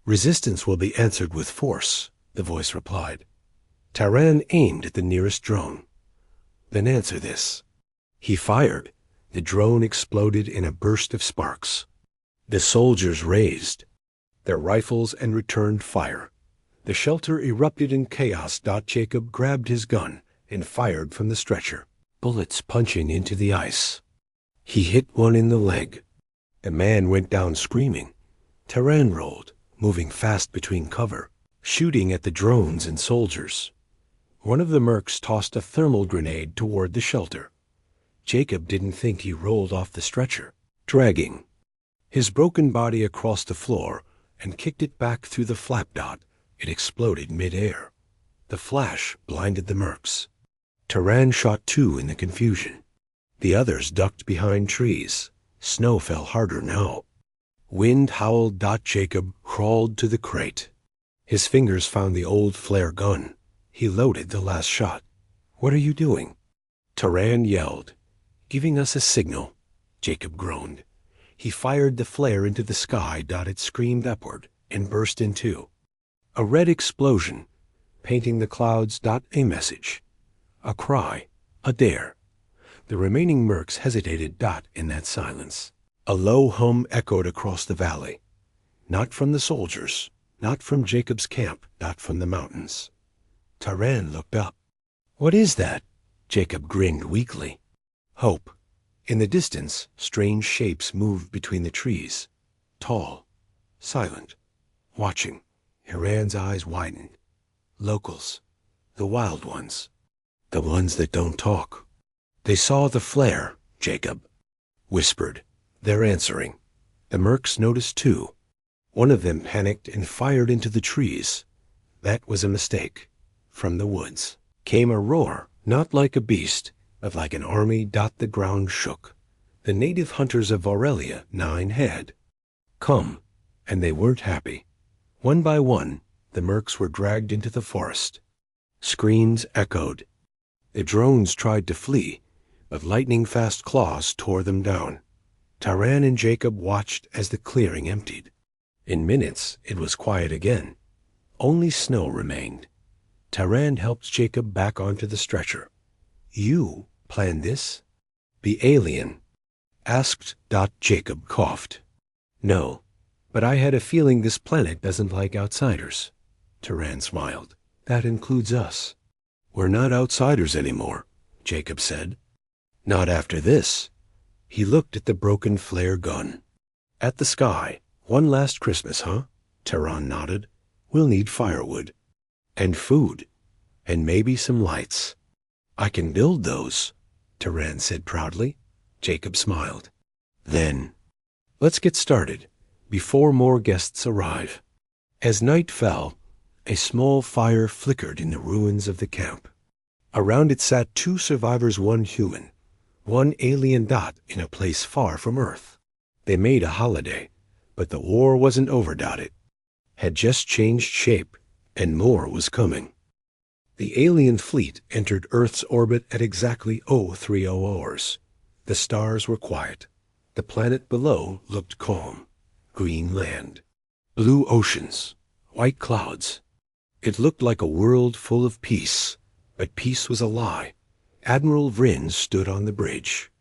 Resistance will be answered with force, the voice replied. Taran aimed at the nearest drone. Then answer this. He fired. The drone exploded in a burst of sparks. The soldiers raised their rifles and returned fire. The shelter erupted in chaos. Jacob grabbed his gun and fired from the stretcher, bullets punching into the ice. He hit one in the leg. The man went down screaming. Taran rolled, moving fast between cover, shooting at the drones and soldiers. One of the mercs tossed a thermal grenade toward the shelter. Jacob didn't think he rolled off the stretcher, dragging his broken body across the floor and kicked it back through the flap. It exploded mid-air. The flash blinded the mercs. Taran shot 2 in the confusion. The others ducked behind trees. Snow fell harder now. Wind howled. Jacob crawled to the crate. His fingers found the old flare gun. He loaded the last shot. "What are you doing?" Taran yelled. "Giving us a signal," Jacob groaned. He fired the flare into the sky. It screamed upward and burst in two. A red explosion, painting the clouds. A message. A cry. A dare. The remaining mercs hesitated. In that silence, a low hum echoed across the valley. Not from the soldiers, not from Jacob's camp, not from the mountains. Taran looked up. "What is that?" Jacob grinned weakly. Hope. In the distance, strange shapes moved between the trees. Tall, silent, watching. Taran's eyes widened. Locals. The wild ones. The ones that don't talk. "They saw the flare," Jacob whispered. "They're answering." The mercs noticed too. One of them panicked and fired into the trees. That was a mistake. From the woods came a roar, not like a beast, but like an army. The ground shook. The native hunters of Aurelia 9 had come, and they weren't happy. One by one, the mercs were dragged into the forest. Screams echoed. The drones tried to flee, but lightning-fast claws tore them down. Taran and Jacob watched as the clearing emptied. In minutes, it was quiet again. Only snow remained. Taran helped Jacob back onto the stretcher. "You planned this?" "The alien?" asked. Jacob coughed. "No, but I had a feeling this planet doesn't like outsiders." Taran smiled. "That includes us." "We're not outsiders anymore," Jacob said. "Not after this." He looked at the broken flare gun. At the sky. "One last Christmas, huh?" Taran nodded. "We'll need firewood. And food. And maybe some lights." "I can build those," Taran said proudly. Jacob smiled. "Then, let's get started, before more guests arrive." As night fell, a small fire flickered in the ruins of the camp. Around it sat 2 survivors, 1 human, 1 alien. In a place far from Earth. They made a holiday, but the war wasn't over. It had just changed shape, and more was coming. The alien fleet entered Earth's orbit at exactly 0300 hours. The stars were quiet. The planet below looked calm. Green land. Blue oceans. White clouds. It looked like a world full of peace, but peace was a lie. Admiral Vryn stood on the bridge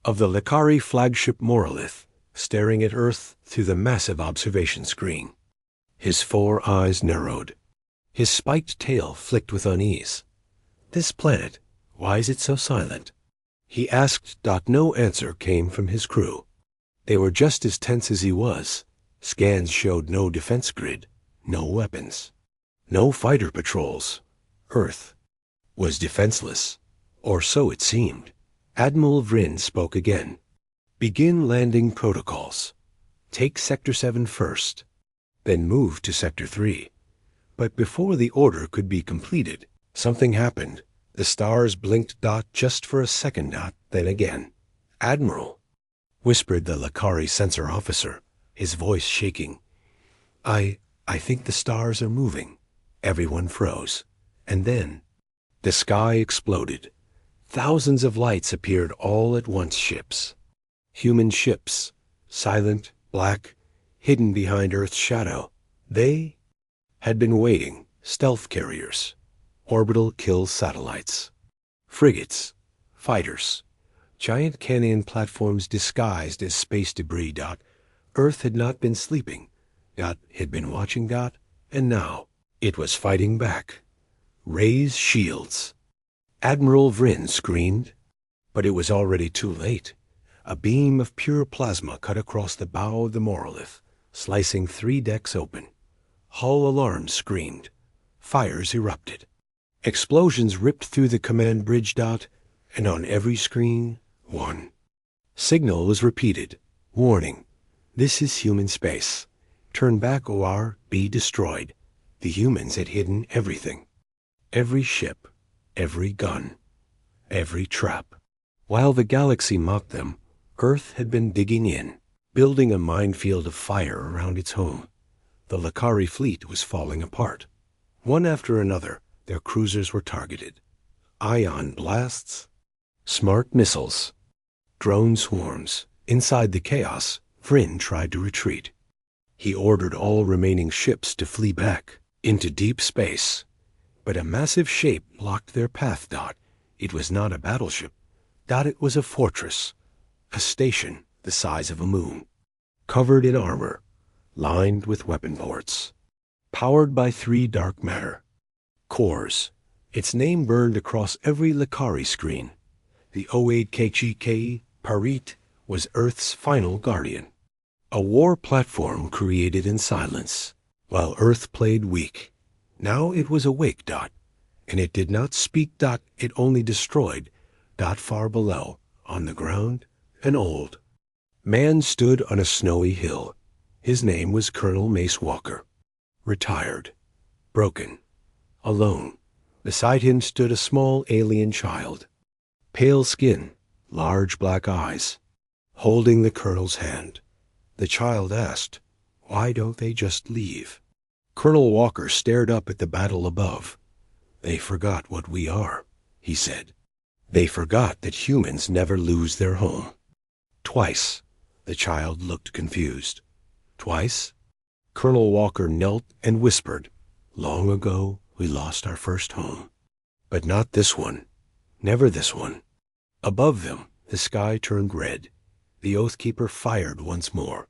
of the Lakari flagship Morolith, staring at Earth through the massive observation screen. His 4 eyes narrowed. His spiked tail flicked with unease. "This planet, why is it so silent?" he asked. No answer came from his crew. They were just as tense as he was. Scans showed no defense grid, no weapons, no fighter patrols. Earth was defenseless, or so it seemed. Admiral Vryn spoke again. "Begin landing protocols. Take Sector 7 first, then move to Sector 3. But before the order could be completed, something happened. The stars blinked. Just for a second. Then again. "Admiral," whispered the Lakari sensor officer, his voice shaking. I think the stars are moving." Everyone froze. And then the sky exploded. Thousands of lights appeared all at once. Ships. Human ships. Silent, black, hidden behind Earth's shadow. They had been waiting. Stealth carriers. Orbital kill satellites. Frigates. Fighters. Giant canyon platforms disguised as space debris. Earth had not been sleeping. Had been watching. And now it was fighting back. "Raise shields." Admiral Vryn screamed. But it was already too late. A beam of pure plasma cut across the bow of the Morolith, slicing 3 decks open. Hull alarms screamed. Fires erupted. Explosions ripped through the command bridge. And on every screen, 1 signal was repeated. "Warning. This is human space. Turn back or be destroyed." The humans had hidden everything. Every ship, every gun, every trap. While the galaxy mocked them, Earth had been digging in, building a minefield of fire around its home. The Lakari fleet was falling apart. One after another, their cruisers were targeted. Ion blasts, smart missiles, drone swarms. Inside the chaos, Vryn tried to retreat. He ordered all remaining ships to flee back into deep space. But a massive shape blocked their path. It was not a battleship. It was a fortress, a station the size of a moon, covered in armor, lined with weapon ports, powered by 3 dark matter cores. Its name burned across every Lakari screen. The O8 KGK Parit was Earth's final guardian. A war platform created in silence, while Earth played weak. Now it was awake. And it did not speak. It only destroyed. Far below, on the ground, an old man stood on a snowy hill. His name was Colonel Mace Walker. Retired, broken, alone. Beside him stood a small alien child. Pale skin, large black eyes, holding the colonel's hand. The child asked, "Why don't they just leave?" Colonel Walker stared up at the battle above. "They forgot what we are," he said. "They forgot that humans never lose their home." Twice. The child looked confused. Twice? Colonel Walker knelt and whispered, "Long ago we lost our first home. But not this one. Never this one." Above them, the sky turned red. The Oathkeeper fired once more.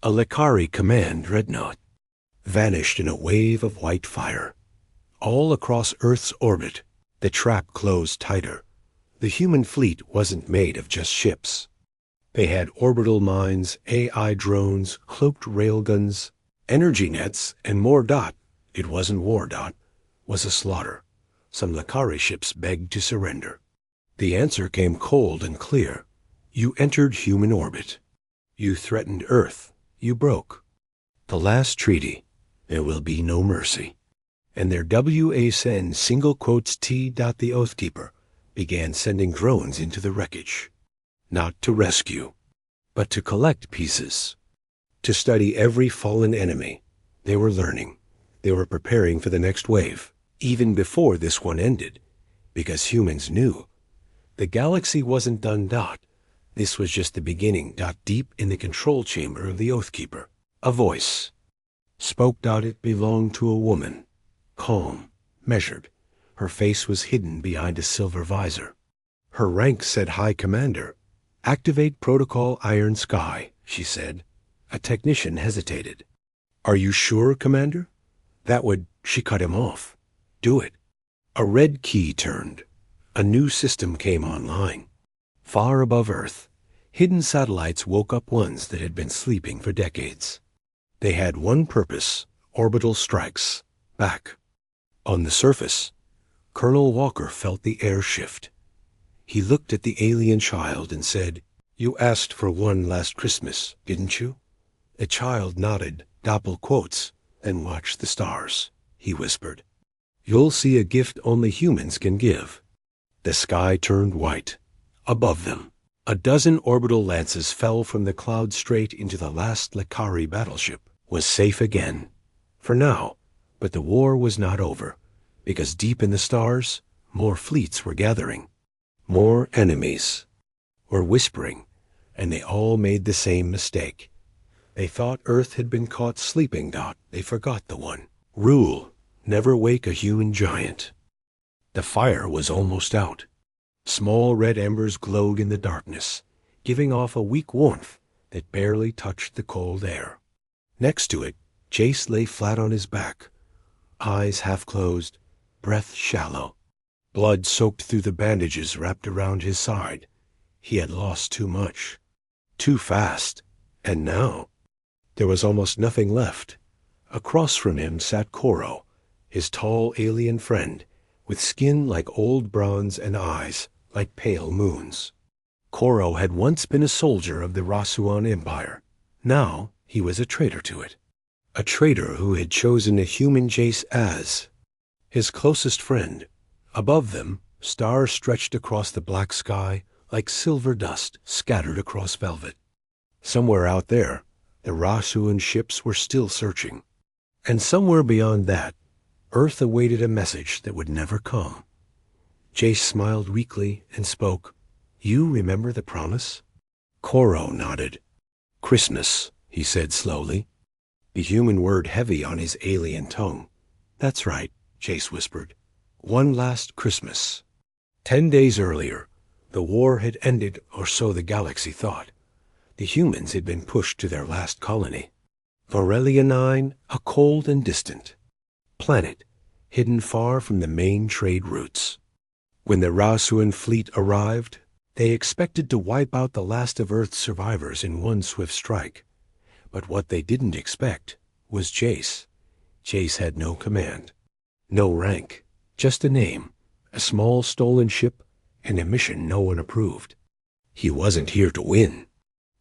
A Lakari command dreadnought vanished in a wave of white fire. All across Earth's orbit, the trap closed tighter. The human fleet wasn't made of just ships. They had orbital mines, AI drones, cloaked railguns, energy nets, and more. It wasn't war. Was a slaughter. Some Lakari ships begged to surrender. The answer came cold and clear. You entered human orbit. You threatened Earth. You broke. The last treaty. There will be no mercy. And their WASN single quotes T. The Oathkeeper began sending drones into the wreckage. Not to rescue, but to collect pieces. To study every fallen enemy. They were learning. They were preparing for the next wave, even before this one ended, because humans knew. The galaxy wasn't done. This was just the beginning. Deep in the control chamber of the Oathkeeper, a voice spoke. It belonged to a woman, calm, measured. Her face was hidden behind a silver visor. Her rank said High Commander. "Activate Protocol Iron Sky," she said. A technician hesitated. "Are you sure, Commander? That would..." She cut him off. "Do it." A red key turned. A new system came online. Far above Earth, hidden satellites woke up ones that had been sleeping for decades. They had one purpose: orbital strikes. Back. On the surface, Colonel Walker felt the air shift. He looked at the alien child and said, "You asked for one last Christmas, didn't you?" The child nodded, quotes, "and watched the stars," he whispered. "You'll see a gift only humans can give." The sky turned white. Above them, a dozen orbital lances fell from the cloud straight into the last Lakari battleship. Was safe again. For now. But the war was not over, because deep in the stars, more fleets were gathering. More enemies were whispering, and they all made the same mistake. They thought Earth had been caught sleeping. They forgot the one rule: never wake a human giant. The fire was almost out. Small red embers glowed in the darkness, giving off a weak warmth that barely touched the cold air. Next to it, Jace lay flat on his back, eyes half closed, breath shallow. Blood soaked through the bandages wrapped around his side. He had lost too much. Too fast. And now, there was almost nothing left. Across from him sat Koro, his tall alien friend, with skin like old bronze and eyes like pale moons. Koro had once been a soldier of the Rasuan Empire. Now he was a traitor to it. A traitor who had chosen a human Jace as his closest friend. Above them, stars stretched across the black sky, like silver dust scattered across velvet. Somewhere out there, the Rasuan ships were still searching. And somewhere beyond that, Earth awaited a message that would never come. Jace smiled weakly and spoke. "You remember the promise?" Koro nodded. "Christmas," he said slowly, the human word heavy on his alien tongue. "That's right," Jace whispered. "One last Christmas." 10 days earlier, the war had ended, or so the galaxy thought. The humans had been pushed to their last colony. Varelia 9, a cold and distant planet, hidden far from the main trade routes. When the Rasuan fleet arrived, they expected to wipe out the last of Earth's survivors in one swift strike. But what they didn't expect was Jace. Jace had no command, no rank, just a name, a small stolen ship, and a mission no one approved. He wasn't here to win.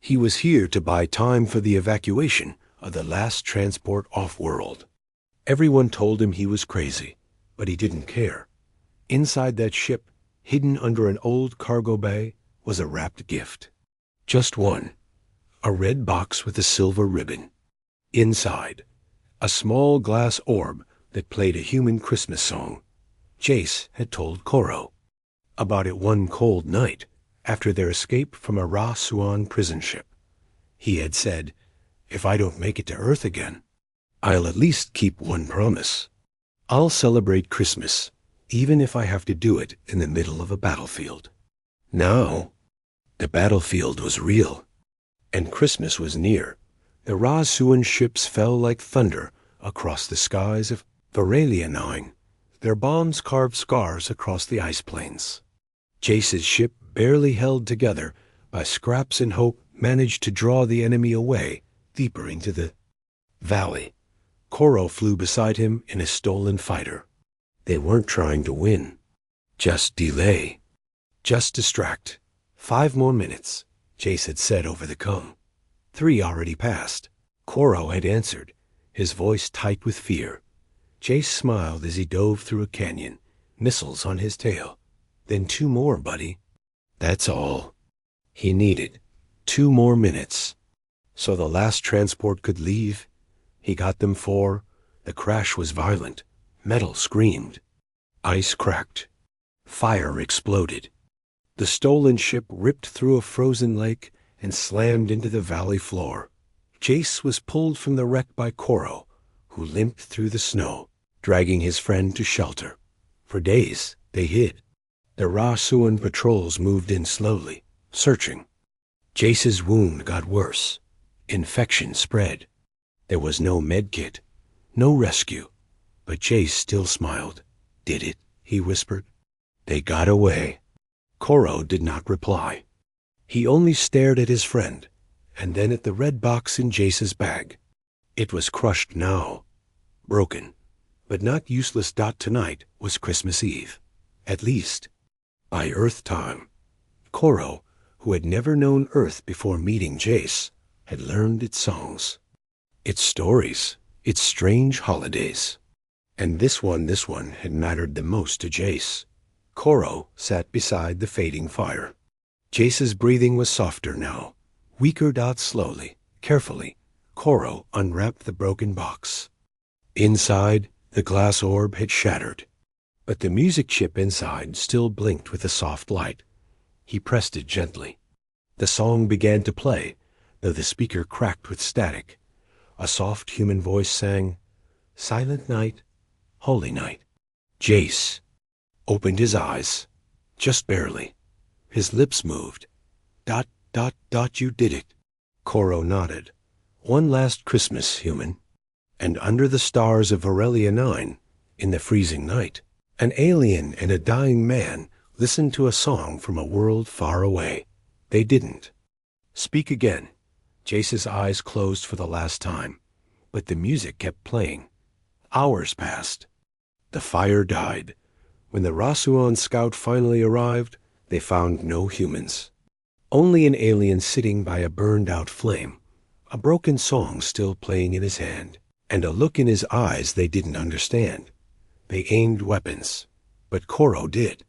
He was here to buy time for the evacuation of the last transport off-world. Everyone told him he was crazy, but he didn't care. Inside that ship, hidden under an old cargo bay, was a wrapped gift. Just one. A red box with a silver ribbon. Inside, a small glass orb that played a human Christmas song. Jace had told Koro about it one cold night after their escape from a Rasuan prison ship. He had said, "If I don't make it to Earth again, I'll at least keep one promise. I'll celebrate Christmas, even if I have to do it in the middle of a battlefield." Now, the battlefield was real, and Christmas was near. The Rasuan ships fell like thunder across the skies of Varelia 9. Their bombs carved scars across the ice plains. Jace's ship, barely held together by scraps and hope, managed to draw the enemy away deeper into the valley. Koro flew beside him in a stolen fighter. They weren't trying to win. Just delay. Just distract. 5 more minutes, Jace had said over the comm. 3 already passed. Koro had answered, his voice tight with fear. Jace smiled as he dove through a canyon, missiles on his tail. "Then 2 more, buddy." That's all he needed. 2 more minutes. So the last transport could leave. He got them 4. The crash was violent. Metal screamed. Ice cracked. Fire exploded. The stolen ship ripped through a frozen lake and slammed into the valley floor. Jace was pulled from the wreck by Koro, who limped through the snow, dragging his friend to shelter. For days, they hid. The Rasuan patrols moved in slowly, searching. Jace's wound got worse. Infection spread. There was no medkit, no rescue. But Jace still smiled. "Did it?" he whispered. "They got away." Koro did not reply. He only stared at his friend, and then at the red box in Jace's bag. It was crushed now, broken, but not useless. Tonight was Christmas Eve, at least, by Earth time. Koro, who had never known Earth before meeting Jace, had learned its songs, its stories, its strange holidays. And this one had mattered the most to Jace. Koro sat beside the fading fire. Jace's breathing was softer now, weaker. Slowly, carefully, Koro unwrapped the broken box. Inside, the glass orb had shattered, but the music chip inside still blinked with a soft light. He pressed it gently. The song began to play, though the speaker cracked with static. A soft human voice sang, "Silent night, holy night." Jace opened his eyes, just barely. His lips moved. You did it." Koro nodded. "One last Christmas, human." And under the stars of Varelia 9, in the freezing night, an alien and a dying man listened to a song from a world far away. They didn't speak again. Jace's eyes closed for the last time, but the music kept playing. Hours passed. The fire died. When the Rasuan scout finally arrived, they found no humans. Only an alien sitting by a burned-out flame, a broken song still playing in his hand, and a look in his eyes they didn't understand. They aimed weapons, but Koro did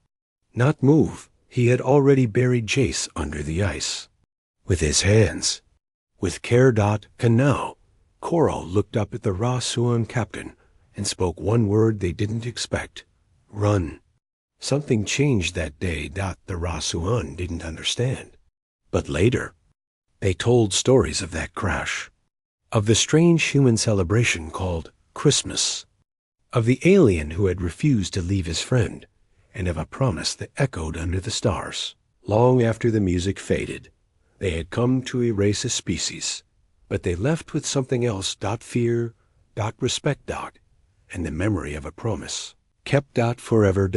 not move. He had already buried Jace under the ice. With his hands. With care. Now, Koro looked up at the Ra-Suan captain and spoke one word they didn't expect. Run. Something changed that day. The Ra-Suan didn't understand. But later, they told stories of that crash, of the strange human celebration called Christmas, of the alien who had refused to leave his friend, and of a promise that echoed under the stars. Long after the music faded, they had come to erase a species, but they left with something else. Fear. Respect. And the memory of a promise, kept. Forever.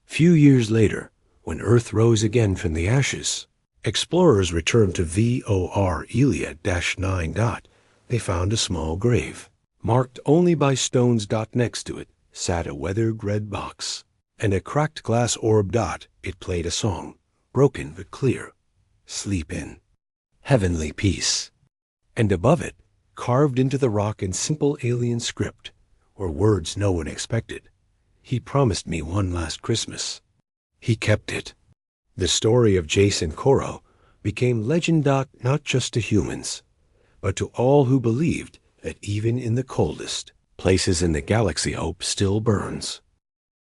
Few years later, when Earth rose again from the ashes, explorers returned to VOR Elia-9. They found a small grave, marked only by stones. Next to it sat a weathered red box, and a cracked glass orb. It played a song, broken but clear. Sleep in heavenly peace. And above it, carved into the rock in simple alien script, were words no one expected. He promised me one last Christmas. He kept it. The story of Jace and Koro became legend. Not just to humans, but to all who believed that even in the coldest places in the galaxy hope still burns.